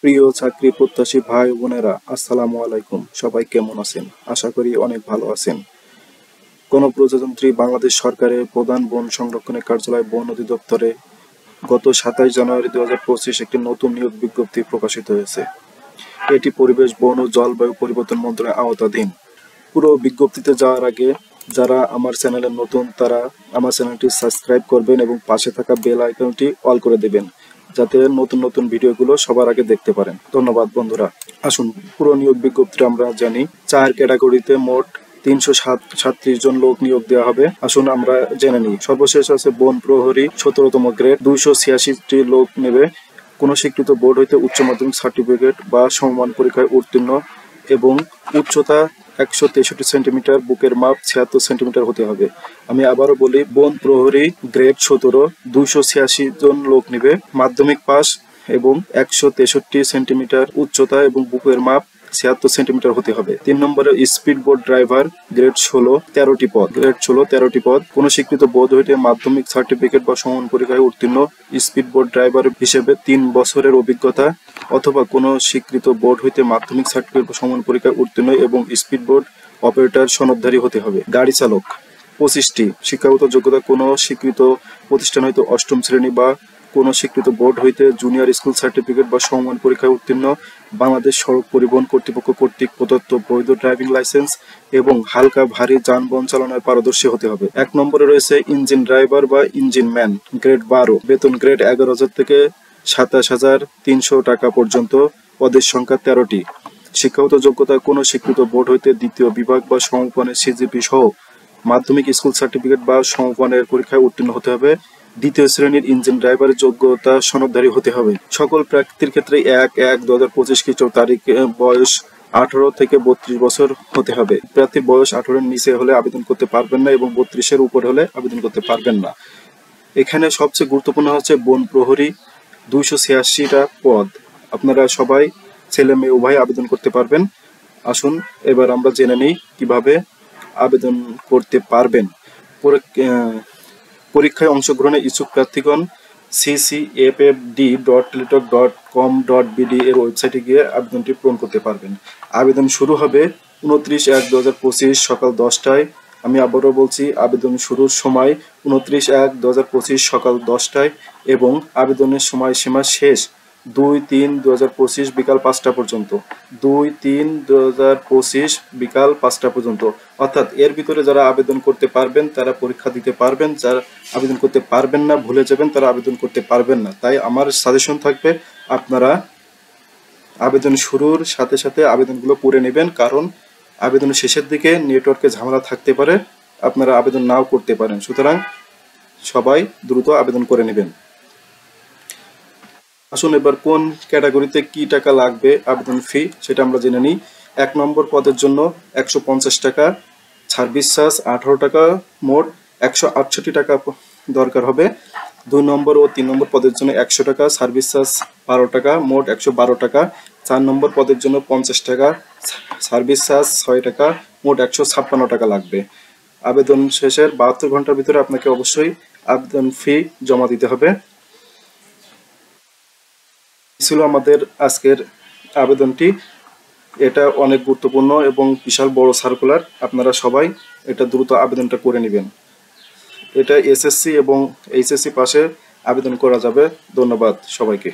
প্রিয় চাকরি প্রত্যাশী ভাই ও বোনেরা, আসসালামু আলাইকুম। সবাই কেমন আছেন? আশা করি অনেক ভালো আছেন। গণপ্রজাতন্ত্রী বাংলাদেশ সরকারের প্রধান বন সংরক্ষণের কার্যালয় বন অধিদপ্তরে গত 27 জানুয়ারি 2025 একটি নতুন নিয়োগ বিজ্ঞপ্তি প্রকাশিত হয়েছে। এটি পরিবেশ, বন ও জলবায়ু পরিবর্তন মন্ত্রণালয়ের আওতাধীন। পুরো বিজ্ঞপ্তিতে যাওয়ার আগে যারা আমার চ্যানেলে নতুন তারা আমার চ্যানেলটি সাবস্ক্রাইব করবেন এবং পাশে থাকা বেল আইকনটি অল করে দেবেন, যাতে নতুন নতুন ভিডিওগুলো সবার আগে দেখতে পারেন। ধন্যবাদ বন্ধুরা। আসুন পুরো নিয়োগ বিজ্ঞপ্তিটা আমরা জানি। 4 ক্যাটাগরিতে মোট 337 জন লোক নিয়োগ দেওয়া হবে। আসুন আমরা জেনে নিই। সর্বশেষ আছে বন প্রহরী 17তম গ্রেড, 286টি লোক নেবে। কোন স্বীকৃত বোর্ড হইতে উচ্চ মাধ্যমিক সার্টিফিকেট বা সমমান পরীক্ষায় উত্তীর্ণ এবং উচ্চতা 163 সেন্টিমিটার, বুকের মাপ 76 সেন্টিমিটার হতে হবে। আমি আবারও বলি, বন প্রহরী গ্রেড 17, 286 জন লোক নিবে। মাধ্যমিক পাস এবং 163 সেন্টিমিটার উচ্চতা এবং বুকের মাপ 76 সেন্টিমিটার হতে হবে। 3 নম্বরে স্পিড বোট ড্রাইভার গ্রেড 16, 13টি পদ। কোন স্বীকৃত বোর্ড হইতে মাধ্যমিক সার্টিফিকেট বা সমান পরীক্ষায় উত্তীর্ণ, স্পিড বোট ড্রাইভার হিসেবে 3 বছরের অভিজ্ঞতা অথবা কোন স্বীকৃত বোর্ড হইতে মাধ্যমিক সার্টিফিকেট বা সমান পরীক্ষায় উত্তীর্ণ এবং স্পিড বোট অপারেটর সনদধারী হতে হবে। গাড়ি চালক 25টি। শিক্ষাগত যোগ্যতা কোন স্বীকৃত প্রতিষ্ঠান হইতে 8ম শ্রেণী বা কোন স্বীকৃত বোর্ড হইতে জুনিয়র স্কুল সার্টিফিকেট বা সমমান পরীক্ষায় উত্তীর্ণ, বাংলাদেশ সড়ক পরিবহন কর্তৃপক্ষ কর্তৃক প্রদত্ত বৈধ ড্রাইভিং লাইসেন্স এবং হালকা ভারী যানবাহন চালানোর পারদর্শী হতে হবে। 1 নম্বরে রয়েছে ইঞ্জিন ড্রাইভার বা ইঞ্জিন ম্যান গ্রেড 12, বেতন গ্রেড 11,000 থেকে 27,300 টাকা পর্যন্ত, পদের সংখ্যা 13টি। শিক্ষাগত যোগ্যতা কোন স্বীকৃত বোর্ড হইতে দ্বিতীয় বিভাগ বা সমমানের সিজিপি সহ মাধ্যমিক স্কুল সার্টিফিকেট বা সমমানের পরীক্ষায় উত্তীর্ণ হতে হবে। দ্বিতীয় শ্রেণীর ইঞ্জিন ড্রাইভারের যোগ্যতা সনদধারী হতে হবে। সকল প্রার্থীর ক্ষেত্রে 1/1/2025 খ্রিস্টাব্দ তারিখে বয়স 18 থেকে 32 বছর হতে হবে। প্রার্থীর বয়স 18 এর নিচে হলে আবেদন করতে পারবেন না এবং 32 এর উপর হলে আবেদন করতে পারবেন না। এখানে সবচেয়ে গুরুত্বপূর্ণ হচ্ছে বন প্রহরী 286টা পদ। আপনারা সবাই ছেলে মেয়ে উভয় আবেদন করতে পারবেন। আসুন এবার আমরা জেনে নিই কিভাবে আবেদন করতে পারবেন। পরীক্ষায় অংশগ্রহণের ইচ্ছুক প্রার্থীগণ ccffd.teletalk.com.bd এর ওয়েবসাইটে গিয়ে আবেদনটি পূরণ করতে পারবেন। আবেদন শুরু হবে 29/1/2025 সকাল 10টায়। আমি আবারও বলছি, আবেদন শুরুর সময় 29/1/2025 সকাল 10টায় এবং আবেদনের সময়সীমা শেষ 2/3/2025 বিকাল 5টা পর্যন্ত। 2/3/2025 বিকাল 5টা পর্যন্ত। অর্থাৎ এর ভিতরে যারা আবেদন করতে পারবেন তারা পরীক্ষা দিতে পারবেন, যারা আবেদন করতে পারবেন না, ভুলে যাবেন, তারা আবেদন করতে পারবেন না। তাই আমার সাজেশন থাকবে আপনারা আবেদন শুরুর সাথে সাথে আবেদনগুলো করে নেবেন, কারণ আবেদনের শেষের দিকে নেটওয়ার্কে ঝামেলা থাকতে পারে, আপনারা আবেদন নাও করতে পারেন। সুতরাং সবাই দ্রুত আবেদন করে নেবেন। আসুন এবার কোন ক্যাটাগরিতে কি টাকা লাগবে আবেদন ফি সেটা আমরা জেনে নিই। 1 নম্বর পদের জন্য 150 টাকা, সার্ভিস চার্জ 18 টাকা, মোট 168 টাকা দরকার হবে। 2 নম্বর ও 3 নম্বর পদের জন্য 100 টাকা, সার্ভিস চার্জ 12 টাকা, মোট 112 টাকা। 4 নম্বর পদের জন্য 50 টাকা, সার্ভিস চার্জ 6 টাকা, মোট 156 টাকা লাগবে। আবেদন শেষের 72 ঘন্টার ভিতরে আপনাকে অবশ্যই আবেদন ফি জমা দিতে হবে। ছিল আমাদের আজকের আবেদনটি। এটা অনেক গুরুত্বপূর্ণ এবং বিশাল বড় সার্কুলার। আপনারা সবাই এটা দ্রুত আবেদনটা করে নেবেন। এটা এসএসসি এবং এইচএসসি পাশে আবেদন করা যাবে। ধন্যবাদ সবাইকে।